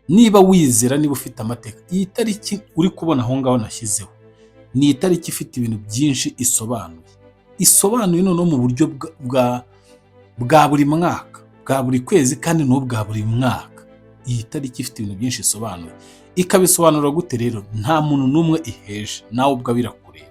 niba wizera, niba ufite amateka, iyi tariki uri kubona aho ngaho nashyizeho ni itariki ifite ibintu byinshi isobanuye noneho mu buryo bwa buri mwaka, bwa buri kwezi, kandi n'ubwa buri mwaka. Iyi tariki ifite ibintu byinshi isobanuye. Ikabisobanura gute rero? Nta muntu n'umwe iheje, nawe ubwo birakureba.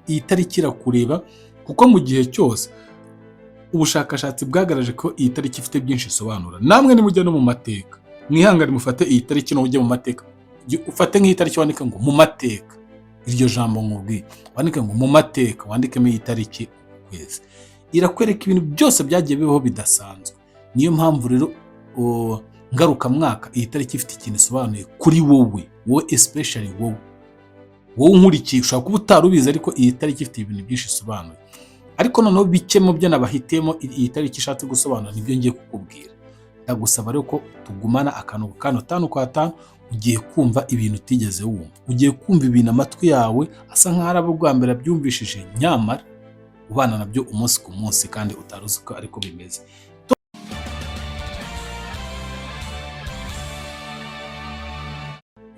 Iyi tariki irakureba kuko mu gihe cyose ubushakashatsi bwagaragaje ko iyi tariki ifite byinshi isobanura. Namwe nimujya no mu mateka, mwihangane mufate iyi tariki no ujye mu mateka, ufate nk'iyi tariki wandike ngo mu mateka, iryo jambo nkubwiye wandike ngo mu mateka, wandikemo iyi tariki kwezi. Irakwereka ibintu byose byagiye bibaho bidasanzwe. Niyo mpamvu rero ngarukamwaka iyi tariki ifite ikintu isobanuye kuri wowe especially wowe unkurikiye. Ushobora kuba utarubizi, ariko iyi tariki ifite ibintu byinshi isobanuye. Ariko noneho bike mu byo nabahitemo iyi tariki ishatse gusobanura nibyo ngiye kukubwira. Ndagusaba rero ko tugumana akantu kano 5 kwa 5. Ugiye kumva ibintu utigeze wumva, ugiye kumva ibintu amatwi yawe asa nk'aho ari abo bwa mbere abyumvishije, nyamara ubana nabyo umunsi ku munsi kandi utaruzi ko ariko bimeze.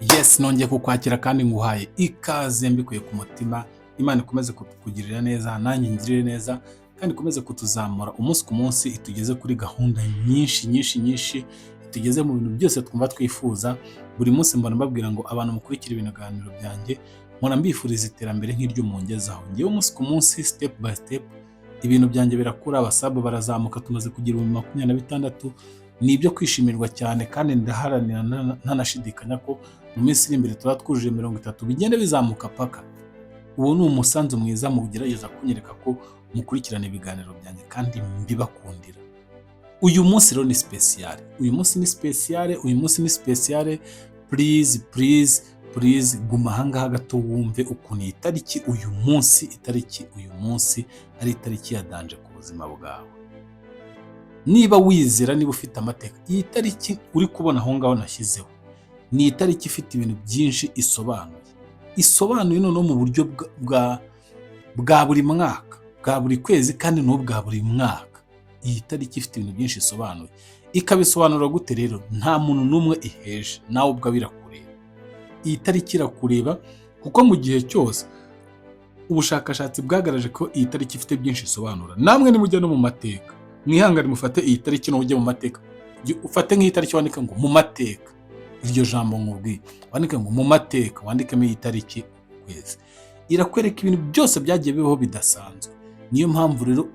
Yes, nongeye kukwakira kandi nguhaye ikaze mbikuye ku mutima. Imana ikomeze kukugirira neza, nanjye ngirire neza, kandi ikomeze kutuzamura umunsi ku munsi, itugeze kuri gahunda nyinshi, itugeze mu bintu byose twumva twifuza. Buri munsi mbona mbabwira ngo abantu mukurikira ibiganiro byanjye, mpora mbifuriza iterambere nk'iryo mungezaho. Ngewe umunsi ku munsi, step by step, ibintu byanjye birakura, abasabu barazamuka, tumaze kugira 26. Ni ibyo kwishimirwa cyane, kandi ndaharanira ntanashidikanya ko mu minsi iri imbere tuba twujuje 30 bigenda bizamuka paka. Uwo ni umusanzu mwiza mugerageza kunyereka ko mukurikirana ibiganiro byanjye kandi mbibakundira. Uyu munsi rero ni special. Uyu munsi ni special. Please guma ahangaha gato wumve ukuntu iyi tariki uyu munsi ari itariki ya danje ku buzima bwawe. Niba wizera, niba ufite amateka, iyi tariki uri kubona aho ngaho nashyizeho ni itariki ifite ibintu byinshi isobanuye noneho mu buryo bwa buri mwaka, bwa buri kwezi, kandi n'ubwa buri mwaka. Iyi tariki ifite ibintu byinshi isobanuye. Ikabisobanura gute rero? Nta muntu n'umwe iheje, nawe ubwo birakureba. Iyi tariki irakureba kuko mu gihe cyose ubushakashatsi bwagaragaje ko iyi tariki ifite byinshi isobanura. Namwe nimujya no mu mateka, mwihangane mufate iyi tariki no ujye mu mateka, ufate nk'iyi tariki wandike ngo mu mateka, iryo jambo nkubwiye wandike ngo mu mateka, wandikemo iyi tariki kwezi. Irakwereka ibintu byose byagiye bibaho bidasanzwe. Niyo mpamvu rero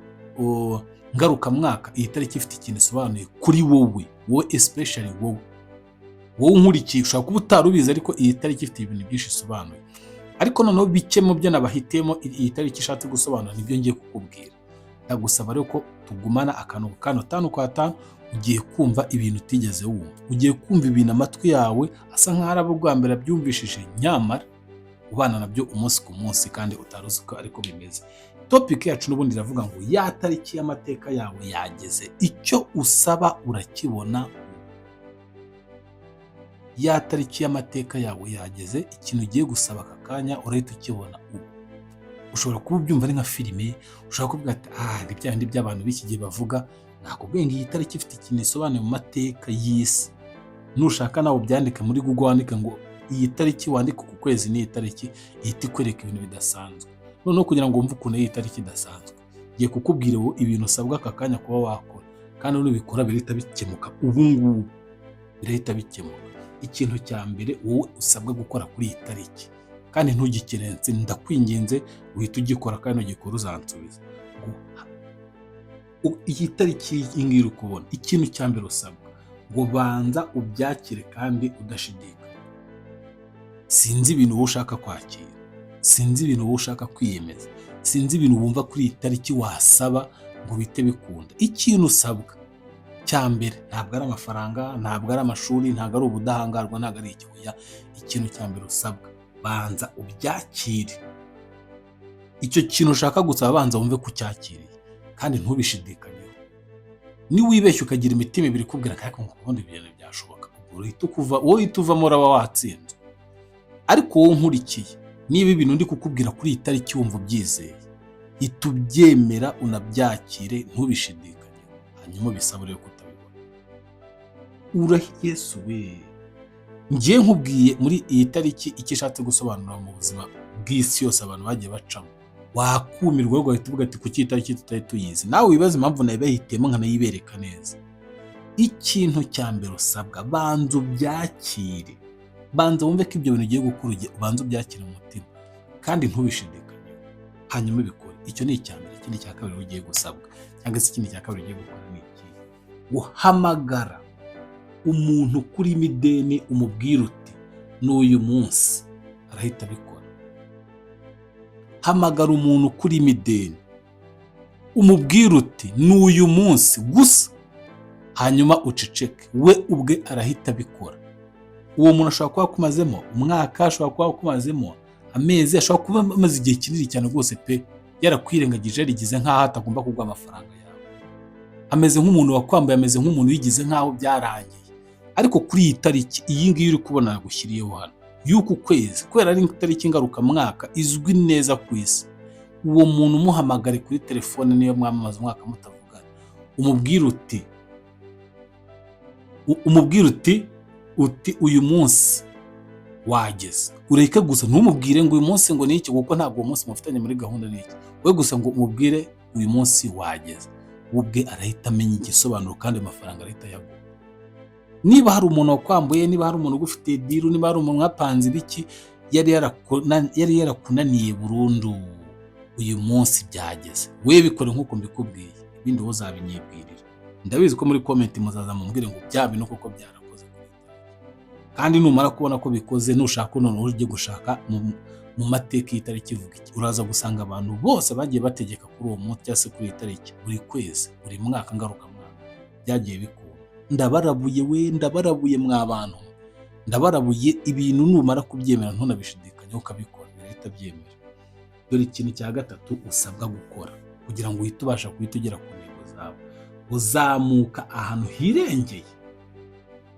ngarukamwaka iyi tariki ifite ikintu isobanuye kuri wowe especially wowe unkurikiye. Ushobora kuba utarubizi, ariko iyi tariki ifite ibintu byinshi isobanuye. Ariko noneho bike mu byo nabahitemo iyi tariki ishatse gusobanura nibyo ngiye kukubwira. Ndagusaba rero ko tugumana akantu kano 5 kwa 5. Ugiye kumva ibintu utigeze wumva, ugiye kumva ibintu amatwi yawe asa nk'aho ari abo bwa mbere abyumvishije, nyamara ubana nabyo umunsi ku munsi kandi utaruzi ko ariko bimeze. Topic yacu n'ubundi iravuga ngo ya tariki y'amateka yawe yageze. Icyo usaba urakibona. Ya tariki y'amateka yawe yageze. Ikintu ugiye gusaba aka kanya urahita ukibona ubu. Ushobora kuba ubyumva ari nka filime, ushobora kuvuga ati ni bya bindi by'abantu b'iki gihe bavuga. Nakubwiye ngo iyi tariki ifite ikintu isobanuye mu mateka y'isi. Nushaka nawe ubyandike muri Google, wandike ngo iyi tariki, wandike ku kwezi n'iyi tariki, ihita ikwereka ibintu bidasanzwe. Noneho kugira ngo wumve ukuntu iyi tariki idasanzwe, ngiye kukubwira ubu ibintu usabwa aka kanya kuba wakora, kandi nubikora birahita bikemuka. Ubu ngubu birahita bikemuka. Ikintu cya mbere wowe usabwa gukora kuri iyi tariki, kandi ntugikerense, ndakwinginze uhita ugikora, kandi ugikora uzansubiza. Iyi tariki y'ingiyi uri kubona, ikintu cya mbere usabwa ngo banza ubyakire kandi udashidikanya. Sinzi ibintu wowe ushaka kwakira, sinzi ibintu wowe ushaka kwiyemeza, sinzi ibintu wumva kuri iyi tariki wasaba ngo bite bikunda. Ikintu usabwa cya mbere ntabwo ari amafaranga, ntabwo ari amashuri, ntabwo ari ubudahangarwa, ntabwo ari ikibuya. Ikintu cya mbere usabwa, banza ubyakire. Icyo kintu ushaka gusaba banza wumve ko ucyakiriye, kandi ntubishidikanyeho. Niwibeshye ukagira imitima ibiri kubwira ko ubundi ibintu byashoboka, wowe uhita uvamo, uraba watsinze. Ariko wowe unkurikiye, niba ibintu ndi kukubwira kuri iyi tariki wumva ubyizeye, hita ubyemera unabyakire, ntubishidikanyeho, hanyuma ubisabure kutabibona. Yesu we, ngiye nkubwiye muri iyi tariki icyo ishatse gusobanura mu buzima bw'isi yose abantu bagiye bacamo, wakumirwa ugahita uvuga ati kuki iyi tariki tutari tuyizi. Nawe wibaza impamvu nayibahitiyemo nkanayibereka neza. Ikintu cya mbere usabwa, banza ubyakire, banza wumve ko ibyo bintu ugiye gukora ubanza ubyakire mu mutima kandi ntubishidikanye, hanyuma ubikore. Icyo ni icya mbere. Ikindi cya kabiri ugiye gusabwa cyangwa se ikindi cya kabiri ugiye gukora ni iki: guhamagara umuntu kuri mideni umubwira uti n'uyu munsi, arahita abikora. Hamagara umuntu kuri mideni umubwira uti n'uyu munsi gusa, hanyuma uceceke, we ubwe arahita abikora. Uwo muntu ashobora kuba akumazemo umwaka, ashobora kuba akumazemo amezi, ashobora kuba amaze igihe kinini cyane rwose pe, yarakwirengagije, yarigize nk'aho atagomba kuguha amafaranga yawe, ameze nk'umuntu wakwambaye, ameze nk'umuntu wigize nk'aho byarangiye. Ariko kuri iyi tariki iyi ngiyi uri kubona nagushyiriyeho hano y'uku kwezi, kubera ari itariki ngarukamwaka izwi neza ku isi, uwo muntu umuhamagare kuri telefone niyo mwamamaza umwaka mutavugana, umubwire uti uyu munsi wageze. Ureke gusa ntumubwire ngo uyu munsi ngo niki, kuko ntabwo uwo munsi mufitanye muri gahunda niki, we gusa ngo umubwire uyu munsi wageze, ubwe arahita amenya igisobanuro kandi amafaranga arahita yaguha. Niba hari umuntu wakwambuye, niba hari umuntu ugufitiye diru, niba hari umuntu wapanze ibiki yari yarakunaniye burundu, uyu munsi byageze, we bikore nk'uko mbikubwiye, ibindi wowe uzabinyibwirira. Ndabizi ko muri comment muzaza mumbwire ngo bya bintu koko byarakoze, kandi numara kubona ko bikoze, nushaka none uje gushaka mu mateka y'itariki ivuga iki, uraza gusanga abantu bose bagiye bategeka kuri uwo munsi cyangwa se kuri iyi tariki, buri kwezi, buri mwaka ngarukamwaka byagiye bikunda. Ndabarabuye mwa bantu, ndabarabuye ibintu numara kubyemera ntunabishidikanyeho ukabikora, birahita byemera. Dore ikintu cya gatatu usabwa gukora kugira ngo uhite ubasha guhita ugera ku ntego zawe: uzamuka ahantu hirengeye,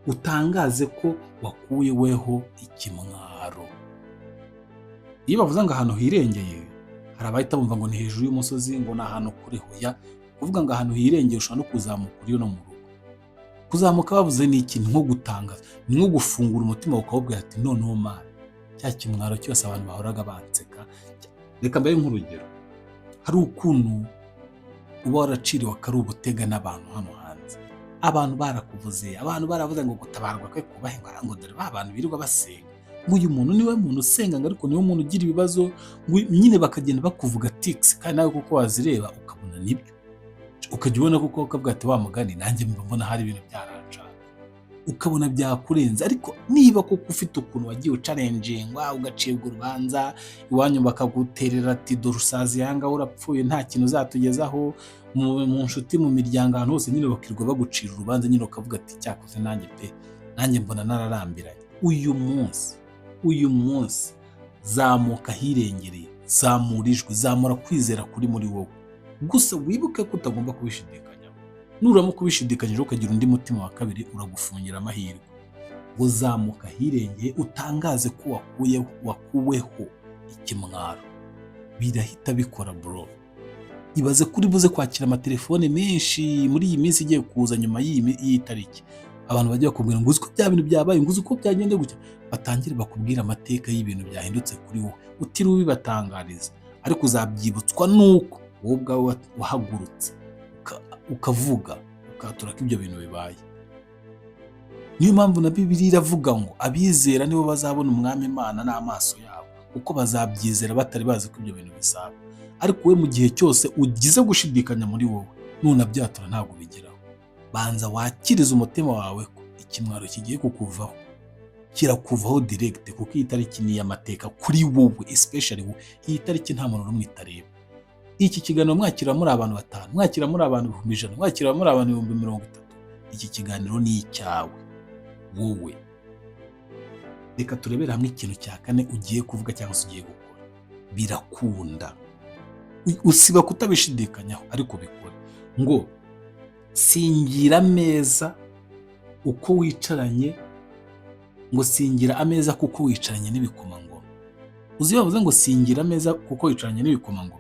utangaze ko wakuyeweho ikimwaro. Iyo bavuze ngo ahantu hirengeye, hari abahita bumva ngo ni hejuru y'umusozi, ngo ni ahantu kure. Hoya, kuvuga ngo ahantu hirengeye ushobora no kuzamuka uriyo no mu rugo. Kuzamuka bavuze ni ikintu nko gutangaza, ni nko gufungura umutima ukawubwira ati noneho Mana, cya kimwaro cyose abantu bahoraga banseka. Reka mbaye nk'urugero, hari ukuntu uba waraciriwe akari ubutega n'abantu hano hanze, abantu barakuvuze, abantu baravuze ngo gutabarwa kwe kubahe, ngo dore ba bantu birirwa basenga, ngo uyu muntu niwe muntu usenga, ariko niwe muntu ugira ibibazo, ngo nyine bakagenda bakuvuga tics, kandi nawe kuko wazireba ukabona nibyo, ukajya ubona kuko ukavuga ati wa mugani nanjye mbona hari ibintu byaranca, ukabona byakurenze. Ariko niba koko ufite ukuntu wagiye ucarengengwa, ugacibwa urubanza, iwanyu bakaguterera ati dore usazi yanga urapfuye nta kintu uzatugezaho, mu nshuti, mu miryango, ahantu hose nyine bakirwa bagucira urubanza, nyine ukavuga ati cyakoze nanjye mbona nararambiranye. Uyu munsi zamuka hirengereye, zamura ijwi, zamura kwizera kuri muri wowe. Gusa wibuke ko utagomba kubishidikanyaho. Nuramo kubishidikanyije ukagira undi mutima wa kabiri, uragufungira amahirwe. Uzamuka hirengeye, utangaze ko wakuweho ikimwaro. Birahita bikora bro. Ibaze kuri buze kwakira amatelefone menshi muri iyi minsi igiye kuza nyuma y'iyi tariki. Abantu bagiye bakubwira ngo uzi ko bya bintu byabaye, ngo uzi ko byagende gutya, batangire bakubwira amateka y'ibintu byahindutse kuri wowe, utiriwe ubibatangariza. Ariko uzabyibutswa nuko wowe ubwawe wahagurutse ukavuga, ukatura ko ibyo bintu bibaye. Niyo mpamvu na Bibiliya iravuga ngo abizera nibo bazabona umwami Imana n'amaso yabo, kuko bazabyizera batari bazi ko ibyo bintu bisaba. Ariko we mu gihe cyose ugize gushidikanya muri wowe, nunabyatura ntabwo bigeraho. Banza wakiriza umutima wawe ko ikimwaro kigiye kukuvaho, kirakuvaho direct, kuko iyi tariki ni y'amateka kuri wowe, especially wowe. Iyi tariki nta muntu n'umwe itareba. Iki kiganiro mwakira muri abantu 5, mwakira muri abantu 100, mwakira muri abantu 30. Iki kiganiro ni icyawe wowe. Reka turebere hamwe ikintu cya kane ugiye kuvuga cyangwa se ugiye gukora. Birakunda, usiba kutabishidikanyaho, ariko bikora. Ngo singira ameza uko wicaranye, ngo singira ameza kuko wicaranye n'ibikomangoma. Uzi bavuze ngo singira ameza kuko wicaranye n'ibikomangoma.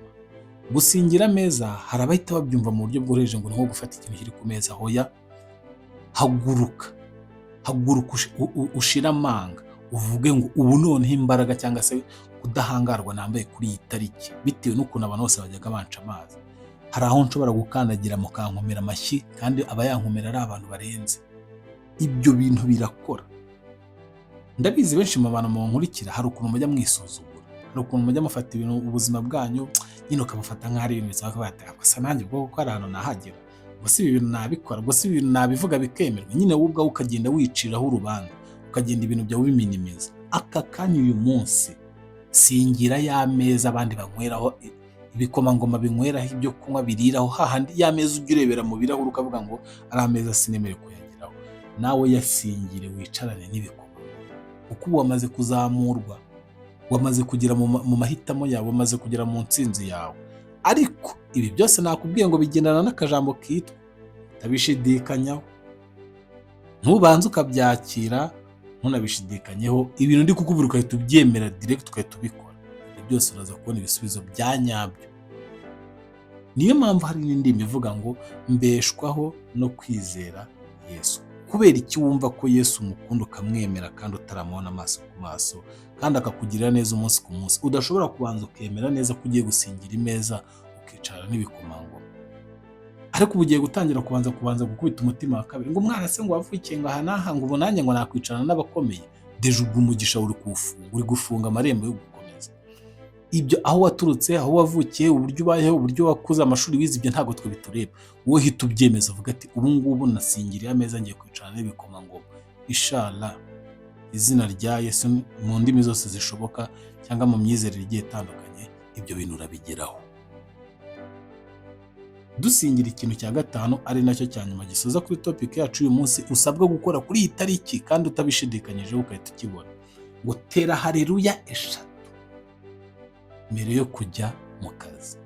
Gusingira ameza hari abahita babyumva mu buryo bworoheje ngo nko gufata ikintu kiri ku meza. Hoya, haguruka ushira amanga uvuge ngo ubu noneho imbaraga cyangwa se kudahangarwa nambaye kuri iyi tariki bitewe n'ukuntu abantu bose bajyaga banca amazi. Hari aho nshobora gukandagira mukankomera amashyi kandi abayankomera ari abantu barenze. Ibyo bintu birakora. Ndabizi benshi mu bantu munkurikira hari ukuntu mujya mwisuzugura, hari ukuntu mujya mufata ibintu ubuzima bwanyu nyine ukabufata nk'ari ibintu bisaba ko gusa nanjye ubwo ko ari ahantu nahagera, gusa ibi bintu nabikora, gusa ibi bintu nabivuga bikemerwa, nyine wowe ubwawe ukagenda wiciraho urubanza, ukagenda ibintu byawe ubiminimiza. Aka kanya uyu munsi singira ya meza abandi banyweraho ibikomangoma binyweraho ibyo kunywa biriraho, hahandi ya meza ujya urebera mu birahuri ukavuga ngo ari ameza sinemere kuyageraho. Nawe yasingire wicarane n'ibikomangoma kuko ubu wamaze kuzamurwa, wamaze kugera mu mahitamo yawe, wamaze kugera mu ntsinzi yawe. Ariko ibi byose nakubwiye ngo bigendana n'akajambo kitwa utabishidikanyaho. Ntubanze ukabyakira ntunabishidikanyeho, ibintu ndi kukubwira ugahita ubyemera direct ugahita ubikora. Ibyo byose uraza kubona ibisubizo bya nyabyo. Niyo mpamvu hari n'indimi ivuga ngo mbeshwaho no kwizera Yesu. Kubera iki wumva ko Yesu umukunda ukamwemera kandi utaramubona amaso ku maso kandi akakugirira neza umunsi ku munsi, udashobora kubanza ukemera neza ko ugiye gusingira imeza ukicara n'ibikomangoma, ariko ubu ugiye gutangira kubanza gukubita umutima wa kabiri ngo umwana se ngo wavukiye ngo aha n'aha ngo ubu nanjye ngo nakwicarana n'abakomeye. Deje ubwo umugisha uri gufunga amarembo yo gukomeza. Ibyo aho waturutse, aho wavukiye, uburyo ubayeho, uburyo wakuze, amashuri wize, ibyo ntabwo twe bitureba. Wowe hita ubyemeza uvuga ati ubu ngubu nasingiriye ameza ngiye kwicarana n'ibikomangoma. Inshallah izina rya Yesu mu ndimi zose zishoboka cyangwa mu myizerere igiye itandukanye, ibyo bintu urabigeraho. Dusingira ikintu cya gatanu ari nacyo cya nyuma gisoza kuri topic yacu uyu munsi usabwa gukora kuri iyi tariki kandi utabishidikanyijeho ukahita ukibona, ngo tera haleluya 3 mbere yo kujya mu kazi.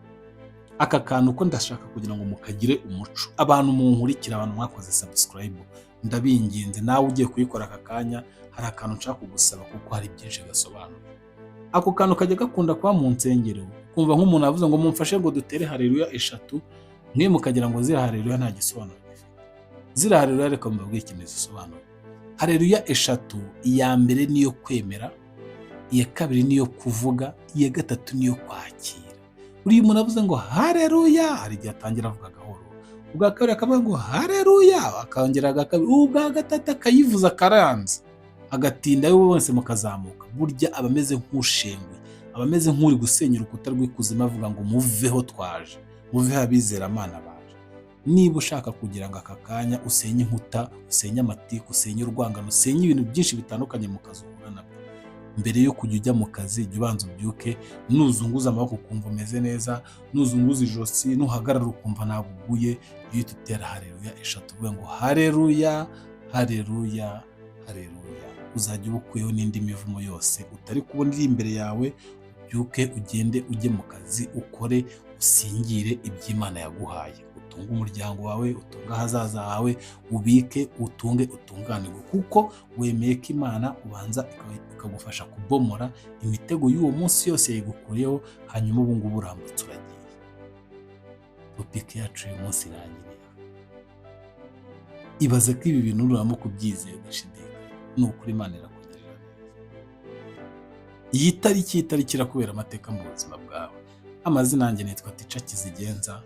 Aka kantu uko ndashaka kugira ngo mukagire umuco. Abantu munkurikira, abantu mwakoze subscribe, ndabinginze nawe ugiye kuyikora aka kanya, hari akantu nshaka kugusaba kuko hari byinshi gasobanura. Ako kantu kajya gakunda kuba mu nsengero, kumva nk'umuntu avuze ngo mumfashe ngo dutere haleluya 3, mwe mukagira ngo zira haleluya nta gisobanuro gifite. Zira haleluya reka mbabwire ikintu zisobanura. Haleluya 3, iya mbere niyo kwemera, iya kabiri niyo kuvuga, iya gatatu niyo kwakira. Buri umuntu avuze ngo haleluya hari igihe atangira avuga gahoro, ubwa kabiri akavuga ngo haleluya akongera agakabiri, ubwa gatatu akayivuza karanze agatinda yo bose mukazamuka. Burya abameze nk'ushenguye, abameze nk'uri gusenya urukuta rw'ikuzimu avuga ngo muveho twaje, muveho abizera Imana baje. Niba ushaka kugira ngo aka kanya usenye inkuta, usenye amatiku, usenye urwangano, usenye ibintu byinshi bitandukanye mu kazi uhura nabyo, mbere yo kujya ujya mu kazi jya ubanza ubyuke, nuzunguza amaboko ukumva umeze neza, nuzunguza ijosi, nuhagarara ukumva naguguye, iyo tutera haleluya 3 uvuga ngo haleluya haleluya haleluya. Uzajya ubukuyeho n'indi mivumo yose utari kubona iri imbere yawe. Ubyuke ugende ujye mu kazi ukore, usingire iby'Imana yaguhaye, utunge umuryango wawe, utunge ahazaza hawe, ubike, utunge, utunganirwe, kuko wemeye ko Imana ubanza ikagufasha kubomora imitego y'uwo munsi yose yayigukuyeho, hanyuma ubu ngubu urambutse uragiye. Topic yacu uyu munsi irangiriye. Ibaze ko ibi bintu uramo kubyizera udashidikanya, ni ukuri Imana irakugirira neza. Iyi tariki irakubera amateka mu buzima bwawe. Amazina yanjye nitwa Teacher Kizigenza.